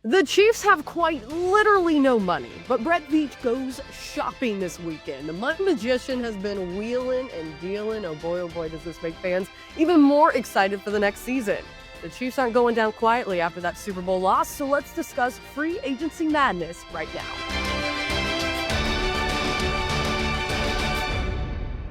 The Chiefs have quite literally no money, but Brett Veach goes shopping this weekend. The Money Magician has been wheeling and dealing. Oh boy, does this make fans even more excited for the next season. The Chiefs aren't going down quietly after that Super Bowl loss, so let's discuss free agency madness right now.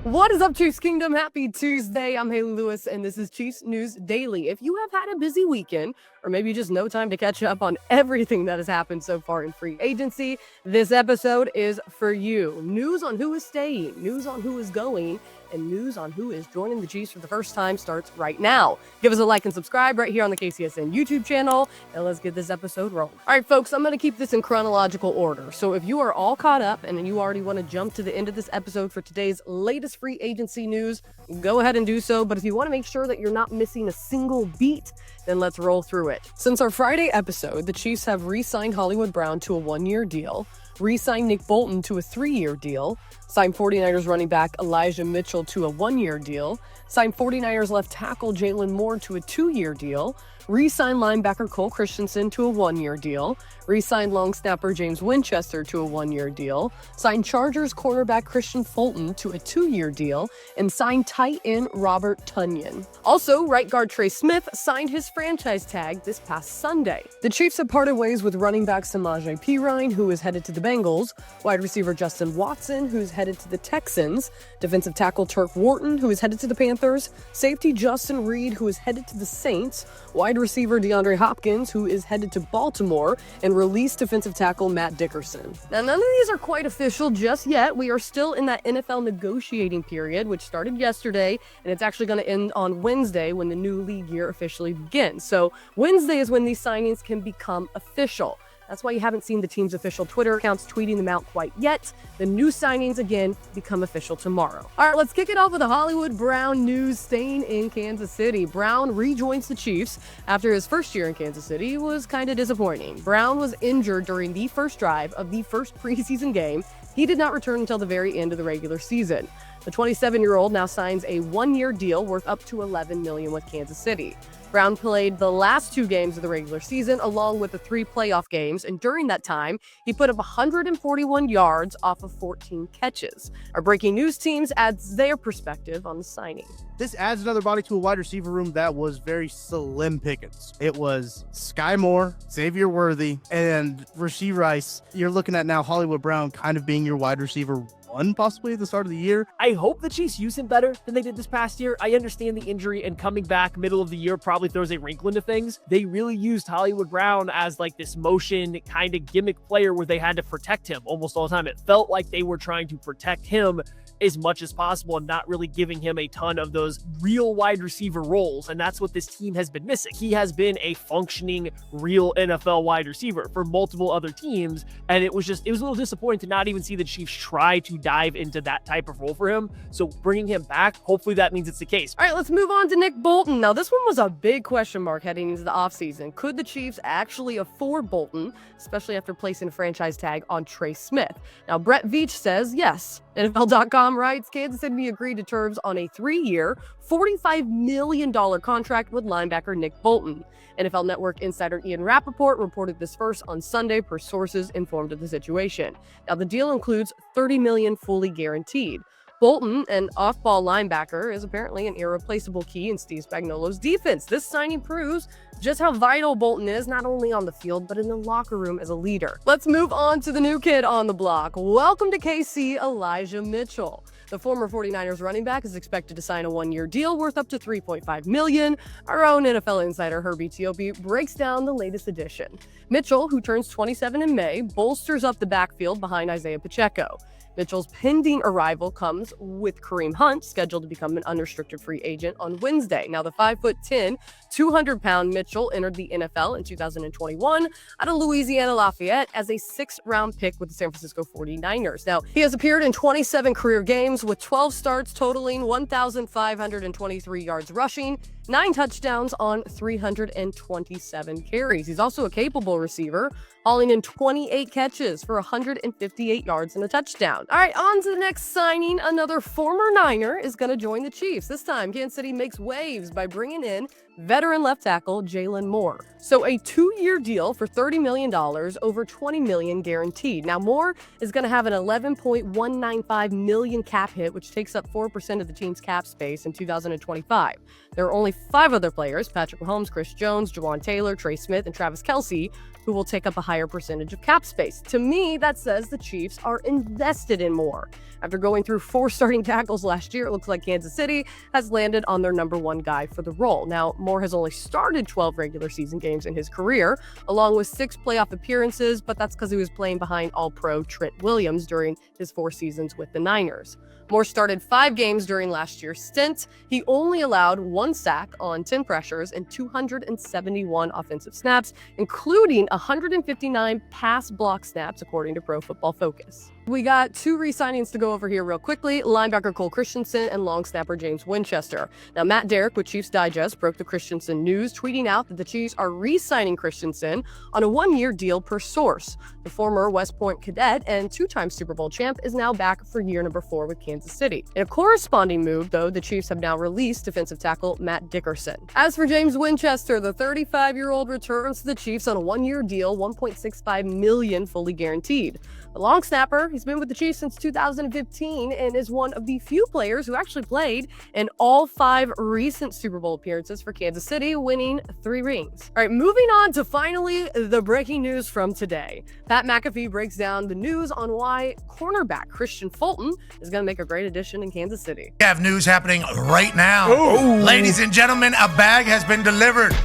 What is up, Chiefs Kingdom? Happy Tuesday. I'm Hayley Lewis, and this is Chiefs News Daily. If you have had a busy weekend, or maybe just no time to catch up on everything that has happened so far in free agency, this episode is for you. News on who is staying, news on who is going, and news on who is joining the Chiefs for the first time starts right now. Give us a like and subscribe right here on the KCSN YouTube channel, and let's get this episode rolling. All right, folks, I'm going to keep this in chronological order. So if you are all caught up and you already want to jump to the end of this episode for today's latest free agency news, go ahead and do so. But if you want to make sure that you're not missing a single beat, then let's roll through it. Since our Friday episode, the Chiefs have re-signed Hollywood Brown to a 1-year deal, re-signed Nick Bolton to a 3-year deal, signed 49ers running back Elijah Mitchell to a 1-year deal, signed 49ers left tackle Jalen Moore to a 2-year deal, re-signed linebacker Cole Christensen to a 1-year deal, re-signed long snapper James Winchester to a 1-year deal, signed Chargers cornerback Kristian Fulton to a 2-year deal, and signed tight end Robert Tonyan. Also, right guard Trey Smith signed his franchise tag this past Sunday. The Chiefs have parted ways with running back Samaje Perine, who is headed to the Bengals, wide receiver Justin Watson, who's headed to the Texans, defensive tackle Turk Wharton, who is headed to the Panthers, safety Justin Reed, who is headed to the Saints, wide receiver DeAndre Hopkins, who is headed to Baltimore, and released defensive tackle Matt Dickerson. Now, none of these are quite official just yet. We are still in that NFL negotiating period, which started yesterday, and it's actually going to end on Wednesday when the new league year officially begins. So Wednesday is when these signings can become official. That's why you haven't seen the team's official Twitter accounts tweeting them out quite yet. The new signings, again, become official tomorrow. All right, let's kick it off with the Hollywood Brown news staying in Kansas City. Brown rejoins the Chiefs after his first year in Kansas City was kind of disappointing. Brown was injured during the first drive of the first preseason game. He did not return until the very end of the regular season. The 27-year-old now signs a 1-year deal worth up to $11 million with Kansas City. Brown played the last 2 games of the regular season along with the 3 playoff games, and during that time, he put up 141 yards off of 14 catches. Our breaking news teams adds their perspective on the signing. This adds another body to a wide receiver room that was very slim pickings. It was Sky Moore, Xavier Worthy, and Rashee Rice. You're looking at now Hollywood Brown kind of being your wide receiver one possibly at the start of the year. I hope the Chiefs use him better than they did this past year. I understand the injury, and coming back middle of the year probably throws a wrinkle into things. They really used Hollywood Brown as like this motion kind of gimmick player where they had to protect him almost all the time. It felt like they were trying to protect him as much as possible and not really giving him a ton of those real wide receiver roles. And that's what this team has been missing. He has been a functioning real NFL wide receiver for multiple other teams. And it was a little disappointing to not even see the Chiefs try to dive into that type of role for him. So bringing him back, hopefully that means it's the case. All right, let's move on to Nick Bolton. Now, this one was a big question mark heading into the offseason. Could the Chiefs actually afford Bolton, especially after placing a franchise tag on Trey Smith? Now, Brett Veach says yes. NFL.com writes, Kansas City agreed to terms on a 3-year, $45 million contract with linebacker Nick Bolton. NFL Network insider Ian Rappaport reported this first on Sunday per sources informed of the situation. Now, the deal includes $30 million fully guaranteed. Bolton, an off-ball linebacker, is apparently an irreplaceable key in Steve Spagnuolo's defense. This signing proves just how vital Bolton is, not only on the field, but in the locker room as a leader. Let's move on to the new kid on the block. Welcome to KC, Elijah Mitchell. The former 49ers running back is expected to sign a 1-year deal worth up to $3.5 million. Our own NFL insider Herbie Teope breaks down the latest addition. Mitchell, who turns 27 in May, bolsters up the backfield behind Isaiah Pacheco. Mitchell's pending arrival comes with Kareem Hunt, scheduled to become an unrestricted free agent on Wednesday. Now, the 5'10", 200-pound Mitchell entered the NFL in 2021 out of Louisiana Lafayette as a 6th-round pick with the San Francisco 49ers. Now, he has appeared in 27 career games with 12 starts totaling 1,523 yards rushing, 9 touchdowns on 327 carries. He's also a capable receiver, hauling in 28 catches for 158 yards and a touchdown. All right, on to the next signing. Another former Niner is going to join the Chiefs. This time, Kansas City makes waves by bringing in veteran left tackle Jalen Moore. So a 2-year deal for $30 million, over $20 million guaranteed. Now Moore is going to have an $11.195 million cap hit, which takes up 4% of the team's cap space in 2025. There are only 5 other players, Patrick Mahomes, Chris Jones, Jawan Taylor, Trey Smith, and Travis Kelce, who will take up a higher percentage of cap space. To me, that says the Chiefs are invested in Moore. After going through 4 starting tackles last year, it looks like Kansas City has landed on their number 1 guy for the role. Now, Moore has only started 12 regular season games in his career, along with 6 playoff appearances, but that's because he was playing behind All-Pro Trent Williams during his 4 seasons with the Niners. Moore started 5 games during last year's stint. He only allowed 1 sack on 10 pressures and 271 offensive snaps, including 159 pass block snaps, according to Pro Football Focus. We got 2 re-signings to go over here real quickly, linebacker Cole Christensen and long snapper James Winchester. Now, Matt Derrick with Chiefs Digest broke the Christensen news, tweeting out that the Chiefs are re-signing Christensen on a 1-year deal per source. The former West Point cadet and 2-time Super Bowl champ is now back for year number 4 with Kansas City. In a corresponding move, though, the Chiefs have now released defensive tackle Matt Dickerson. As for James Winchester, the 35-year-old returns to the Chiefs on a 1-year deal, $1.65 million fully guaranteed. The long snapper, he's been with the Chiefs since 2015 and is one of the few players who actually played in all 5 recent Super Bowl appearances for Kansas City, winning 3 rings. All right, moving on to finally the breaking news from today. Pat McAfee breaks down the news on why cornerback Kristian Fulton is going to make a great addition in Kansas City. We have news happening right now. Ooh. Ladies and gentlemen, a bag has been delivered.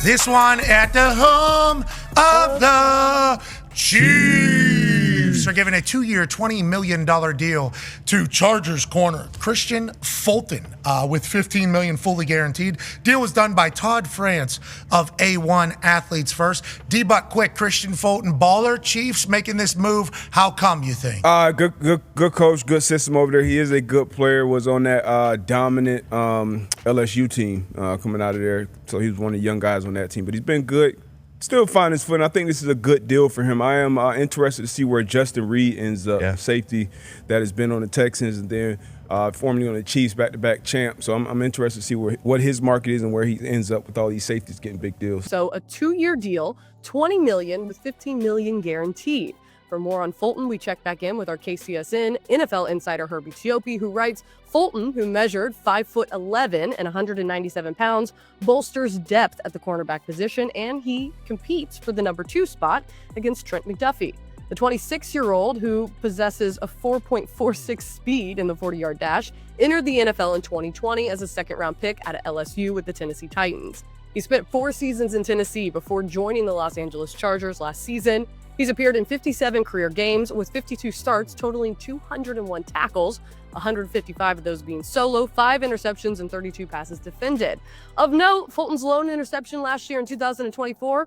This one at the home of the Chiefs are giving a 2-year, $20 million deal to Chargers corner Kristian Fulton with $15 million fully guaranteed. Deal was done by Todd France of A1 Athletes First. D-Buck quick, Kristian Fulton, baller. Chiefs making this move. How come, you think? Good coach, good system over there. He is a good player. Was on that dominant LSU team coming out of there. So he was one of the young guys on that team. But he's been good. Still finding his foot. I think this is a good deal for him. I am interested to see where Justin Reed ends up, safety that has been on the Texans and then formerly on the Chiefs, back-to-back champ. So I'm interested to see what his market is and where he ends up with all these safeties getting big deals. So a 2-year deal, $20 million with $15 million guaranteed. For more on Fulton, we check back in with our KCSN NFL insider Herbie Chiopi, who writes, Fulton, who measured 5'11" and 197 pounds, bolsters depth at the cornerback position, and he competes for the number 2 spot against Trent McDuffie. The 26-year-old, who possesses a 4.46 speed in the 40-yard dash, entered the NFL in 2020 as a second-round pick out of LSU with the Tennessee Titans. He spent 4 seasons in Tennessee before joining the Los Angeles Chargers last season. He's appeared in 57 career games with 52 starts, totaling 201 tackles, 155 of those being solo, 5 interceptions, and 32 passes defended. Of note, Fulton's lone interception last year in 2024,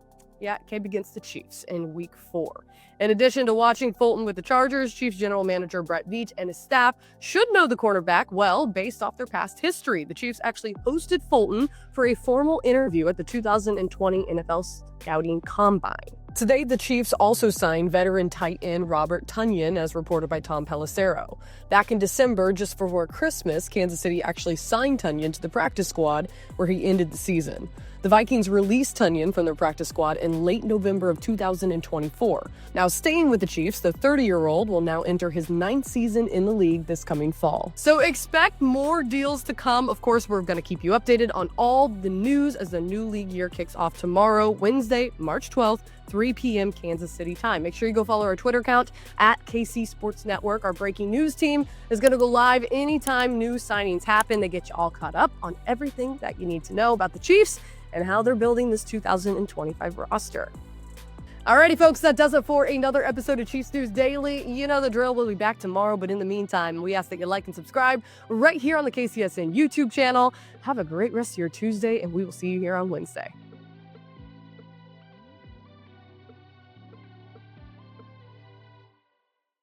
came against the Chiefs in Week 4. In addition to watching Fulton with the Chargers, Chiefs general manager Brett Veach and his staff should know the cornerback well based off their past history. The Chiefs actually hosted Fulton for a formal interview at the 2020 NFL Scouting Combine. Today, the Chiefs also signed veteran tight end Robert Tonyan, as reported by Tom Pelissero. Back in December, just before Christmas, Kansas City actually signed Tonyan to the practice squad, where he ended the season. The Vikings released Tonyan from their practice squad in late November of 2024. Now, staying with the Chiefs, the 30-year-old will now enter his 9th season in the league this coming fall. So expect more deals to come. Of course, we're going to keep you updated on all the news as the new league year kicks off tomorrow, Wednesday, March 12th, 3 p.m. Kansas City time. Make sure you go follow our Twitter account at KC Sports Network. Our breaking news team is going to go live anytime new signings happen. They get you all caught up on everything that you need to know about the Chiefs and how they're building this 2025 roster. Alrighty, folks, that does it for another episode of Chiefs News Daily. You know the drill. We'll be back tomorrow, but in the meantime, we ask that you like and subscribe right here on the KCSN YouTube channel. Have a great rest of your Tuesday, and we will see you here on Wednesday.